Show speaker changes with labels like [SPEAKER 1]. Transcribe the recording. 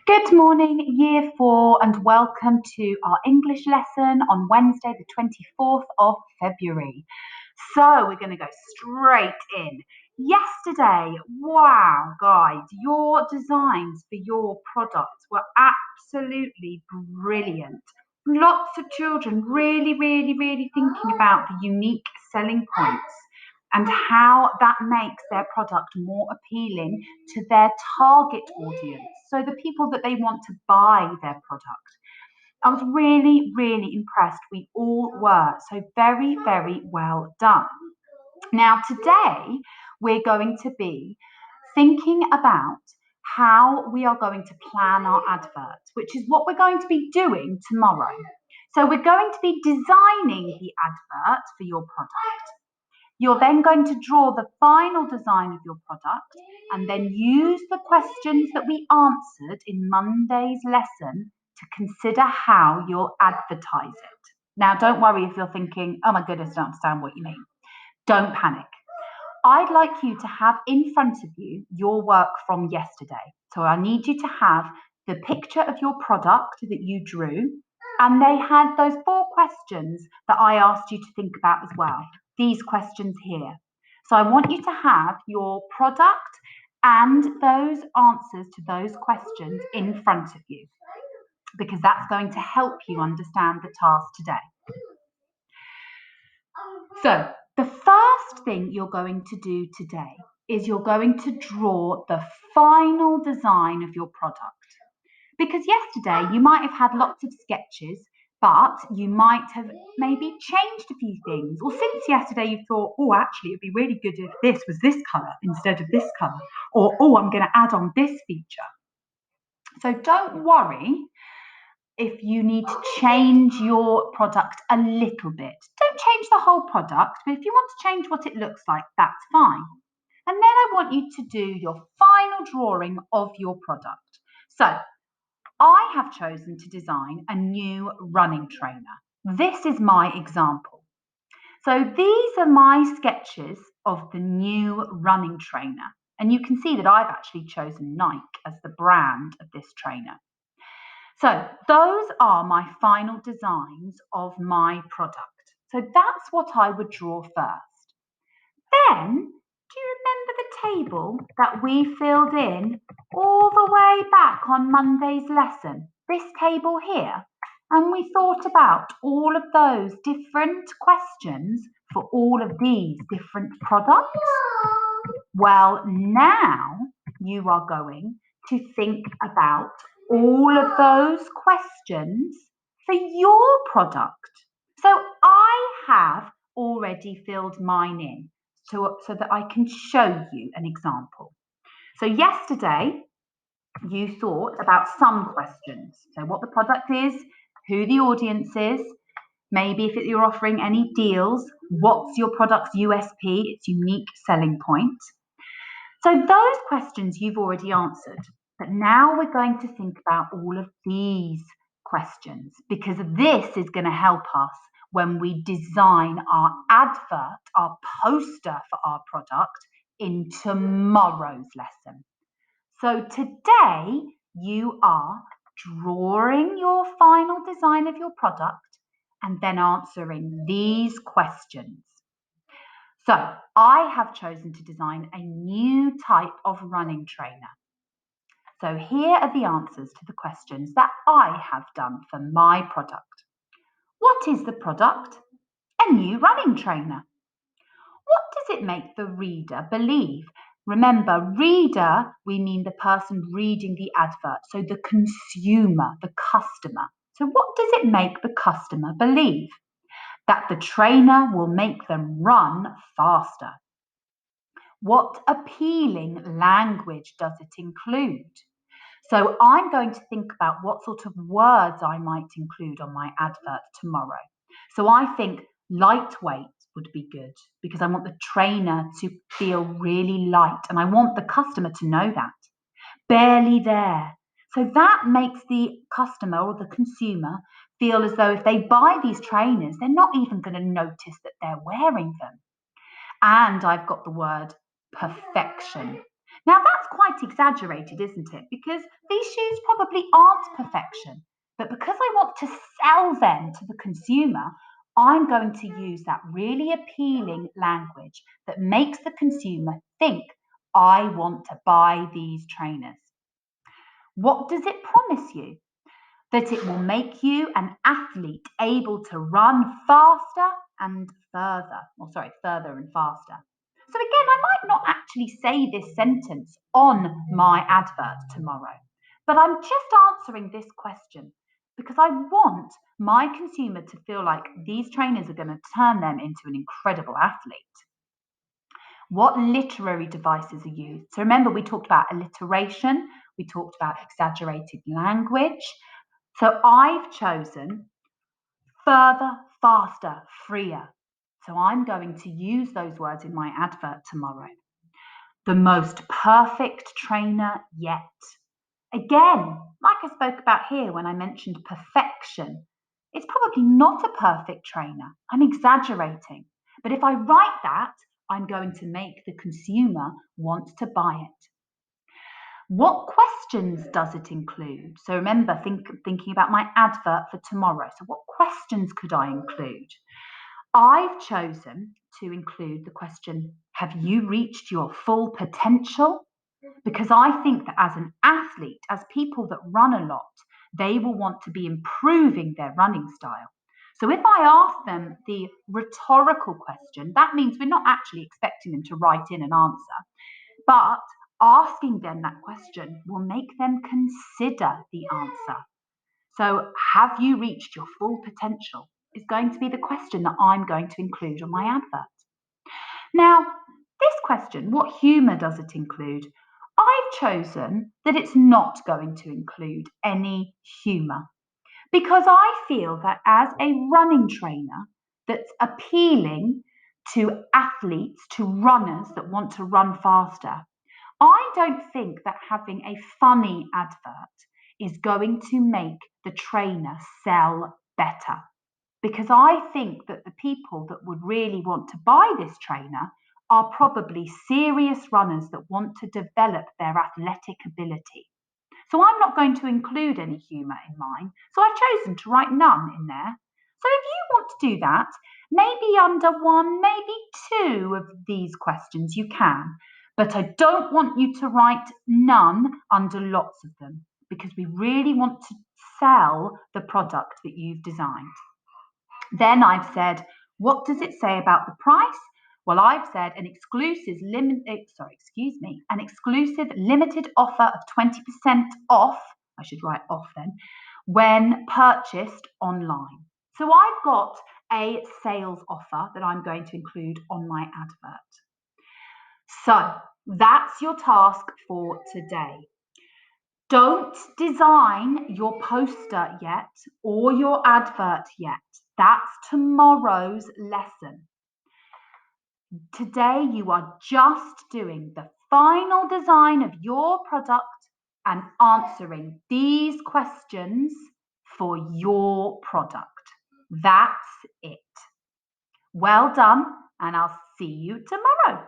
[SPEAKER 1] Good morning, Year 4, and welcome to our English lesson on Wednesday, the 24th of February. So we're going to go straight in. Yesterday, wow, guys, your designs for your products were absolutely brilliant. Lots of children really thinking about the unique selling points and how that makes their product more appealing to their target audience. So the people that they want to buy their product. I was really impressed. We all were. So very well done. Now today we're going to be thinking about how we are going to plan our adverts, which is what we're going to be doing tomorrow. So we're going to be designing the advert for your product. You're then going to draw the final design of your product and then use the questions that we answered in Monday's lesson to consider how you'll advertise it. Now, don't worry if you're thinking, oh my goodness, I don't understand what you mean. Don't panic. I'd like you to have in front of you your work from yesterday. So I need you to have the picture of your product that you drew, and they had those 4 questions that I asked you to think about as well. These questions here. So I want you to have your product and those answers to those questions in front of you, because that's going to help you understand the task today. So the first thing you're going to do today is you're going to draw the final design of your product. Because yesterday you might have had lots of sketches, but you might have maybe changed a few things. Or since yesterday you thought, oh, actually it'd be really good if this was this colour instead of this colour. Or, oh, I'm going to add on this feature. So don't worry if you need to change your product a little bit. Don't change the whole product, but if you want to change what it looks like, that's fine. And then I want you to do your final drawing of your product. So I have chosen to design a new running trainer. This is my example. So these are my sketches of the new running trainer. And you can see that I've actually chosen Nike as the brand of this trainer. So those are my final designs of my product. So that's what I would draw first. Then, do you remember the table that we filled in all the way back on Monday's lesson? This table here. And we thought about all of those different questions for all of these different products. Well, now you are going to think about all of those questions for your product. So I have already filled mine in so that I can show you an example. So yesterday you thought about some questions. So what the product is, who the audience is, maybe if you're offering any deals, what's your product's USP, its unique selling point. So those questions you've already answered, but now we're going to think about all of these questions because this is going to help us when we design our advert, our poster for our product in tomorrow's lesson. So today you are drawing your final design of your product and then answering these questions. So I have chosen to design a new type of running trainer. So here are the answers to the questions that I have done for my product. What is the product? A new running trainer. What does it make the reader believe? Remember, reader, we mean the person reading the advert, so the consumer, the customer. So what does it make the customer believe? That the trainer will make them run faster. What appealing language does it include? So I'm going to think about what sort of words I might include on my advert tomorrow. So I think lightweight would be good because I want the trainer to feel really light and I want the customer to know that. Barely there. So that makes the customer or the consumer feel as though if they buy these trainers, they're not even going to notice that they're wearing them. And I've got the word perfection. Now that's quite exaggerated, isn't it? Because these shoes probably aren't perfection, but because I want to sell them to the consumer, I'm going to use that really appealing language that makes the consumer think, I want to buy these trainers. What does it promise you? That it will make you an athlete able to run faster and further, further and faster. So again, I might not actually say this sentence on my advert tomorrow, but I'm just answering this question because I want my consumer to feel like these trainers are going to turn them into an incredible athlete. What literary devices are used? So remember, we talked about alliteration, we talked about exaggerated language. So I've chosen further, faster, freer. So I'm going to use those words in my advert tomorrow. The most perfect trainer yet. Again, like I spoke about here when I mentioned perfection, it's probably not a perfect trainer. I'm exaggerating. But if I write that, I'm going to make the consumer want to buy it. What questions does it include? So remember, thinking about my advert for tomorrow. So what questions could I include? I've chosen to include the question, have you reached your full potential? Because I think that as an athlete, as people that run a lot, they will want to be improving their running style. So if I ask them the rhetorical question, that means we're not actually expecting them to write in an answer, but asking them that question will make them consider the answer. So, have you reached your full potential? Is going to be the question that I'm going to include on my advert. Now, this question, what humour does it include? I've chosen that it's not going to include any humour because I feel that as a running trainer that's appealing to athletes, to runners that want to run faster, I don't think that having a funny advert is going to make the trainer sell better. Because I think that the people that would really want to buy this trainer are probably serious runners that want to develop their athletic ability. So I'm not going to include any humour in mine. So I've chosen to write none in there. So if you want to do that, maybe under one, maybe two of these questions you can. But I don't want you to write none under lots of them because we really want to sell the product that you've designed. Then I've said, what does it say about the price? Well, I've said an exclusive limited offer of 20% off, I should write off then, when purchased online. So I've got a sales offer that I'm going to include on my advert. So that's your task for today. Don't design your poster yet or your advert yet. That's tomorrow's lesson. Today, you are just doing the final design of your product and answering these questions for your product. That's it. Well done, and I'll see you tomorrow.